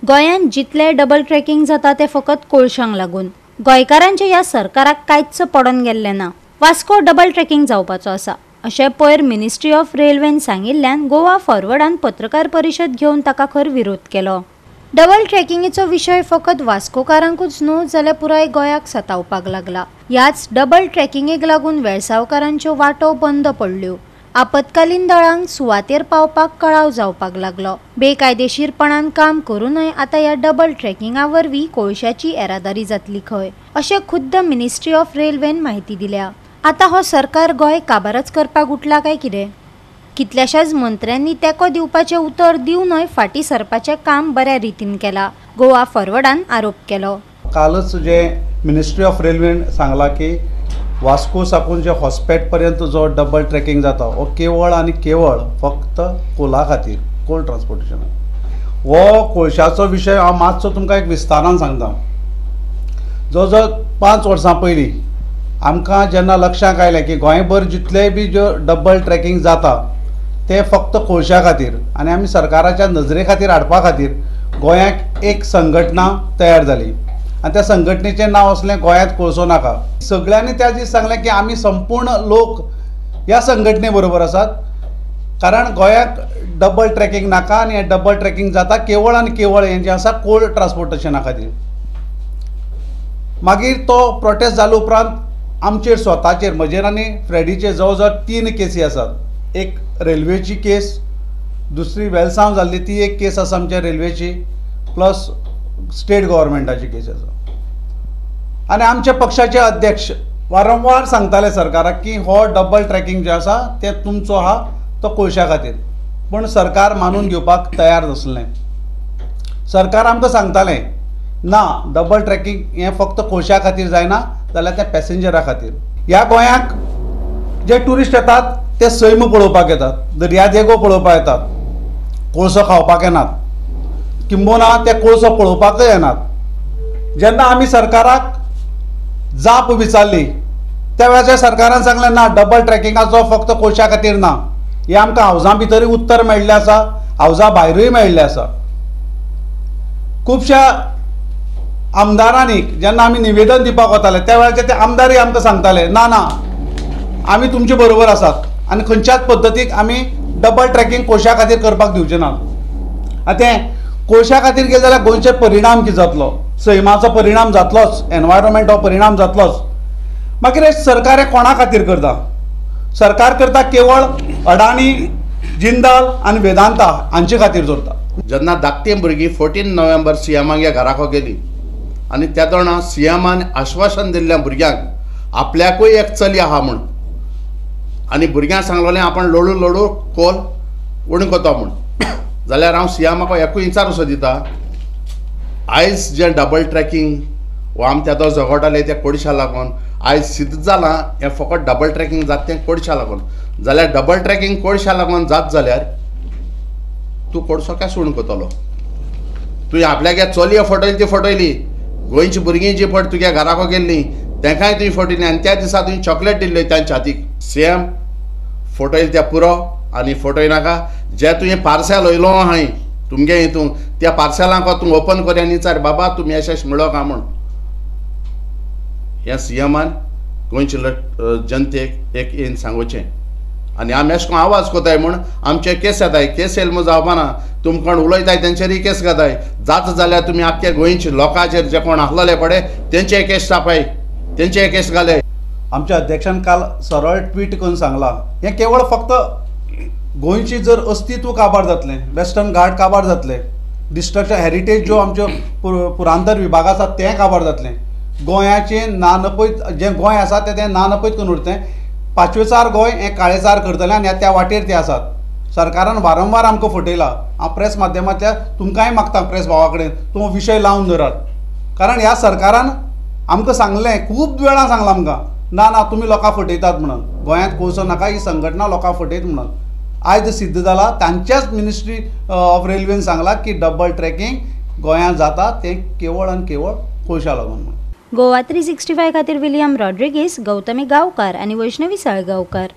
गोंयांत जितले double tracking जाता ते फकत कोळशांक लागून। गोंयकारांचे ह्या सरकाराक कांयच पडून गेल्लें ना। वास्को डबल ट्रॅकिंग जावपाचो आसा अशें पयर मिनिस्ट्री ऑफ रेल्वेन सांगिल्ल्यान गोवा फॉरवर्डान पत्रकार परिशद घेवन ताका खर विरोध केलो। डबल ट्रॅकिंगेचो विशय फकत वास्कोकारांकूच न्हू जाल्यार पुराय गोंयाक सतावपाक लागला। ह्याच डबल ट्रॅकिंगेक लागून वेळसावकारांच्यो वाटो बंद पडल्यो। आपतकालीन दळांक सुवातेर पावपाक कळाव जावपाक लागलो। बेकायदेशीरपणान काम करूनय आतां ह्या डबल ट्रॅकिंगा वरवीं कोळशाची येरादारी जातली खंय अशें खुद्द मिनिस्ट्री ऑफ रेल्वेन म्हायती दिल्या। आतां हो सरकार गोंय काबारच करपाक उठला काय कितें? कितल्याशाच मंत्र्यांनी तेको दिवपाचें उतर दिवनय फाटीं सरपाचें काम बऱ्या रितीन केलां, गोवा फॉरवर्डान आरोप केलो। कालच जे मिनिस्ट्री ऑफ रेल्वेन सांगला की वास्को साकून जे हॉस्पेट पर्यंत जो डबल ट्रॅकिंग जाता हो केवळ आनी केवळ फक्त कोला खातीर, कोल ट्रान्सपोर्टेशन। हो कोळशाचो विशय हांव मातसो तुमकां एक विस्तारान सांगता। जवळ 5 वर्सां पयलीं आमकां जेन्ना लक्षांत आयलें की गोंयभर जितले बी ज्यो डबल ट्रॅकिंग जाता ते फक्त कोळशा खातीर आनी आमी सरकाराच्या नजरे खातीर हाडपा खातीर गोंयाक एक संघटना तयार जाली आनी त्या संघटनेचें नांव आसलें गोंयांत कोळसो नाका। सगळ्यांनी त्या दीस सांगलें की आमी संपूर्ण लोक ह्या संघटने बरोबर आसात, कारण गोंयाक डबल ट्रॅकिंग नाका आनी हें डबल ट्रॅकिंग जाता केवळ आनी केवळ हें जें आसा कोल ट्रान्सपोर्टेशना खातीर। मागीर तो प्रोटेस्ट जाले उपरांत आमचेर स्वताचेर म्हजेर आनी फ्रेडीचेर जवळ 3 केसी आसात। एक रेल्वेची केस, दुसरी वेलसांव जाल्ली ती एक केस आसा आमच्या रेल्वेची, प्लस स्टेट गव्हर्मेंटाची केस आसा। आनी आमच्या पक्षाचे अध्यक्ष वारंवार सांगताले सरकाराक की हो डबल ट्रॅकिंग जे आसा ते तुमचो आहा तो कोळशा खातीर, पूण सरकार मानून घेवपाक तयार नासलें। सरकार आमकां सांगतालें ना, डबल ट्रॅकिंग हें फक्त कोळशा खातीर जायना जाल्यार त्या पॅसेंजरा खातीर। ह्या गोंयाक जे ट्युरिस्ट येतात ते सैम पळोवपाक येतात, दर्यादेगो पळोवपाक येतात, कोळसो खावपाक येनात, किंबहुना ते कोळसो पळोवपाकय येनात। जेन्ना आमी सरकाराक जाप विचारली त्या वेळाचेर सरकारान सांगलें ना, डबल ट्रॅकिंगाचो फक्त कोळशा खातीर ना। हें आमकां हावजां भितरूय उत्तर मेळिल्लें आसा, हावजां भायरूय मेळिल्लें आसा। खुबश्या आमदारांनी जेन्ना आमी निवेदन दिवपाक वताले त्या वेळाचेर ते आमदारय आमकां सांगताले ना ना आमी तुमचे बरोबर आसात आनी खंयच्याच पद्दतीक आमी डबल ट्रॅकिंग कोळशा खातीर करपाक दिवचे ना। आतां तें कोळशा खातीर गेले जाल्यार गोंयचेर परिणाम कितें जातलो? सैमाचो परिणाम जातलोच, एनवायरमेंट हो परिणाम जातलोच। मागीर हे सरकार हे कोणा खातीर करता? सरकार करता केवळ अडानी, जिंदाल आनी वेदांता हांचे खातीर करता। जेन्ना धाकटी भुरगीं 14 नोव्हेंबर सीएमागे घराको गेली आनी त्या दौरान सीएमान आश्वासन दिल्ल्या भुरग्यांक आपल्याकूय एक चली आहा म्हूण आनी भुरग्यांक सांगलोलें आपण लडू लडू कोल उणी कोता म्हूण, जाल्यार हांव सीएमाक एकूय विचार असो दिता, आयज जें डबल ट्रॅकिंग वो आमी त्या झगडटाले त्या कोळशा लागून आयज सिद्ध जालां हें फकत डबल ट्रॅकिंग जाता तें कोळशा लागून। जाल्यार डबल ट्रॅकिंग कोळशा लागून जात जाल्यार तूं कोळसो काय सोडून कोतलो? तुवें आपल्याक चलये फटयली ती फटयली, गोंयची भुरगीं जी पट तुगे घराको गेल्लीं तेंकाय तुवें फटयली आनी त्या दिसा तुवें चॉकलेट दिल्ली तांच्या हातीक। सेम फटयली त्या पुरो आनी फटयनाका। जें तुवें पार्सल वयलो हांवें तुमगे हितून त्या पार्सलांक तूं ओपन कर आनी विचार बाबा तुमी यशेश मेळ्ळो काय म्हूण। ह्या सीएमान गोंयच्या जनतेक एक येवन सांगोचें आनी आमी अशें करून आवाज कोताय म्हूण आमचे केस येताय। केस येयले म्हूण जावपाना, तुमी कोण उलयताय तेंचेरूय केस घाताय। जाता जाल्यार तुमी आख्या गोंयच्या लोकांचेर जे कोण आसलेले पळय तेंचे केस छापाय, तेंचे केस घाले। आमच्या अध्यक्षान काल सरळ ट्वीट करून सांगलां हें केवळ फक्त गोंयची जर अस्तित्व काबार जातलें, वेस्टर्न घाट काबार जातले, डिस्ट्रक्शन हेरिटेज जो आमच्यो पुरांतर विभाग आसा तें काबार जातलें, गोंयाचें नानपयत जें गोंय आसा तें नानपयत करून उरतलें, 5वेचार गोंय हें काळेचार करतलें आनी त्या वाटेर ते आसात। सरकारान वारंवार आमकां फटयलां। हांव प्रेस माध्यमांतल्या तुमकांय मागता प्रेस भावा कडेन तो विशय लावन धरात, कारण ह्या सरकारान आमकां सांगलें, खूब वेळा सांगलां आमकां ना ना तुमी लोकांक फटयतात म्हणून, गोंयांत कोळसो नाका, ही संघटना लोकांक फटयत म्हणून। आयज सिद्ध जाला, तांच्याच मिनिस्ट्री ऑफ रेल्वेन सांगलां की डबल ट्रॅकिंग गोंयांत जाता तें केवळ आनी केवळ कोळशा लागून म्हणून। गोवा 365 खातीर विलियम रॉड्रिगीस, गौतमी गांवकार आनी वैष्णवी साळगांवकार।